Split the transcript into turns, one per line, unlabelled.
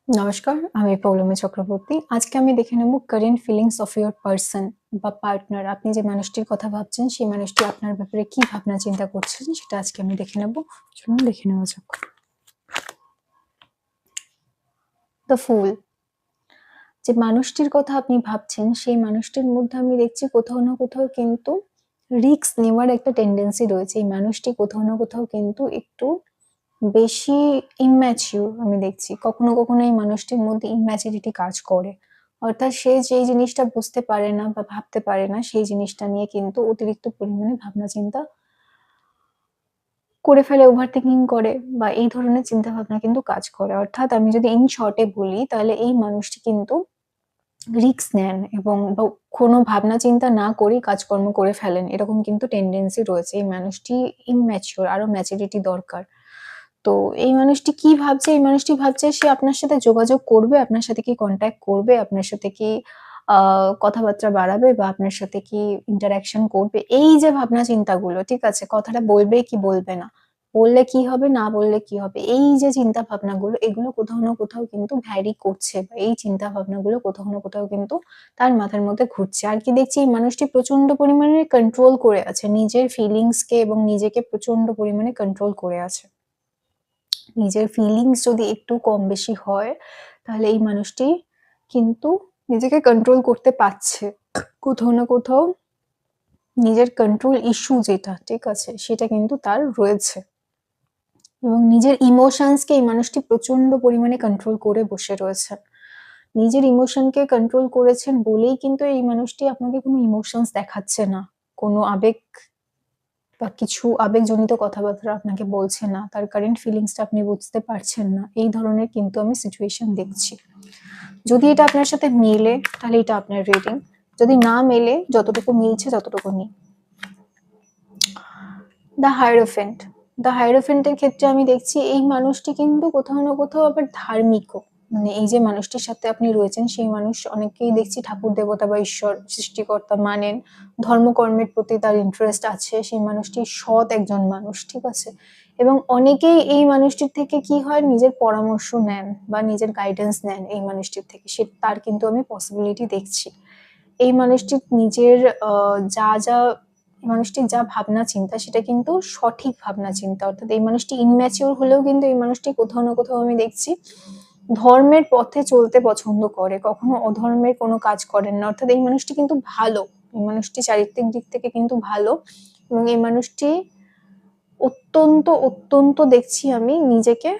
নমস্কার, আমি পৌলমী চক্রবর্তী। আজকে আমি দেখে নেব current feelings of your person বা পার্টনার। আপনি যে মানুষটির কথা ভাবছেন, সেই মানুষটি আপনার ব্যাপারে কি ভাবনা চিন্তা করছেন, সেটা আজকে আমি দেখে নেব। চলুন দেখে নেওয়া যাক। দ্য ফুল। যে মানুষটির কথা আপনি ভাবছেন, সেই মানুষটির মধ্যে আমি দেখছি কোথাও না কোথাও কিন্তু রিস্ক নেওয়ার একটা টেন্ডেন্সি রয়েছে। এই মানুষটি কোথাও না কোথাও কিন্তু একটু বেশি ইম্যাচিউর আমি দেখছি। কখনো, কখনো এই মানুষটির মধ্যে ইম্যাচুরিটি কাজ করে। অর্থাৎ সে যেই জিনিসটা বুঝতে পারে না বা ভাবতে পারে না, সেই জিনিসটা নিয়ে কিন্তু অতিরিক্ত পরিমাণে ভাবনা চিন্তা করে ফেলে, ওভার থিংকিং করে বা এই ধরনের চিন্তাভাবনা কিন্তু কাজ করে। অর্থাৎ আমি যদি ইন শর্ট এ বলি, তাহলে এই মানুষটি কিন্তু রিস্ক নেন এবং কোনো ভাবনা চিন্তা না করেই কাজকর্ম করে ফেলেন। এরকম কিন্তু টেন্ডেন্সি রয়েছে। এই মানুষটি ইম্যাচিউর, আরো ম্যাচুরিটি দরকার। তো এই মানুষটি কি ভাবছে? এই মানুষটি ভাবছে সে আপনার সাথে যোগাযোগ করবে, আপনার সাথে কি কনট্যাক্ট করবে, আপনার সাথে কি আ কথাবার্তা বাড়াবে বা আপনার সাথে কি ইন্টারেকশন করবে। এই যে ভাবনা চিন্তাগুলো, ঠিক আছে? কথাটা বলবে কি বলবে না। বললে কি হবে, না বললে কি হবে। এই যে চিন্তা ভাবনাগুলো, এগুলো কোথাও না কোথাও কিন্তু ভ্যারি করছে বা এই চিন্তা ভাবনাগুলো কোথাও না কোথাও কিন্তু তার মাথার মধ্যে ঘুরছে। আর কি দেখছি, এই মানুষটি প্রচন্ড পরিমাণে কন্ট্রোল করে আছে। নিজের ফিলিংস কে এবং নিজেকে প্রচন্ড পরিমাণে কন্ট্রোল করে আছে। নিজের ফিলিংস যদি একটু কম বেশি হয়, তাহলে এই মানুষটি কিন্তু নিজেকে কন্ট্রোল করতে পারছে। কোথাও না কোথাও নিজের কন্ট্রোল ইস্যু যেটা, ঠিক আছে? সেটা কিন্তু তার রয়েছে এবং নিজের ইমোশনসকে এই মানুষটি প্রচন্ড পরিমাণে কন্ট্রোল করে বসে রয়েছেন। নিজের ইমোশনকে কন্ট্রোল করেছেন বলেই কিন্তু এই মানুষটি আপনাকে কোনো ইমোশনস দেখাচ্ছে না। কোনো আবেগ বা কিছু আবেগজনিত কথাবার্তা আপনাকে বলছে না। তার কারেন্ট ফিলিংসটা আপনি বুঝতে পারছেন না। এই ধরনের কিন্তু আমি সিচুয়েশন দেখছি। যদি এটা আপনার সাথে মেলে, তাহলে এটা আপনার রিডিং। যদি না মেলে, যতটুকু মিলছে ততটুকু নিন। দ্য হায়েরোফেন্ট। দ্য হায়েরোফেন্টের ক্ষেত্রে আমি দেখছি এই মানুষটি কিন্তু কোথাও না কোথাও আবার ধার্মিকও। মানে এই যে মানুষটির সাথে আপনি রয়েছেন, সেই মানুষ অনেকেই দেখছি ঠাকুর দেবতা বা ঈশ্বর সৃষ্টিকর্তা মানেন। ধর্মকর্মের প্রতি তার ইন্টারেস্ট আছে। সেই মানুষটি সৎ একজন মানুষ, ঠিক আছে? এবং অনেকেই এই মানুষটির থেকে কি হয়, নিজের পরামর্শ নেন বা নিজের গাইডেন্স নেন এই মানুষটির থেকে। তার কিন্তু আমি পসিবিলিটি দেখছি। এই মানুষটির নিজের যা মানুষটির যা ভাবনা চিন্তা, সেটা কিন্তু সঠিক ভাবনা চিন্তা। অর্থাৎ এই মানুষটি ইম্যাচিউর হলেও কিন্তু এই মানুষটি কোথাও না কোথাও আমি দেখছি ধর্মের পথে চলতে পছন্দ করে। কখনো অধর্মের কোনো কাজ করেন না। অর্থাৎ এই মানুষটি কিন্তু ভালো। এই মানুষটি চারিত্রিক দিক থেকে কিন্তু ভালো এবং এই মানুষটি অত্যন্ত দেখছি আমি নিজেকে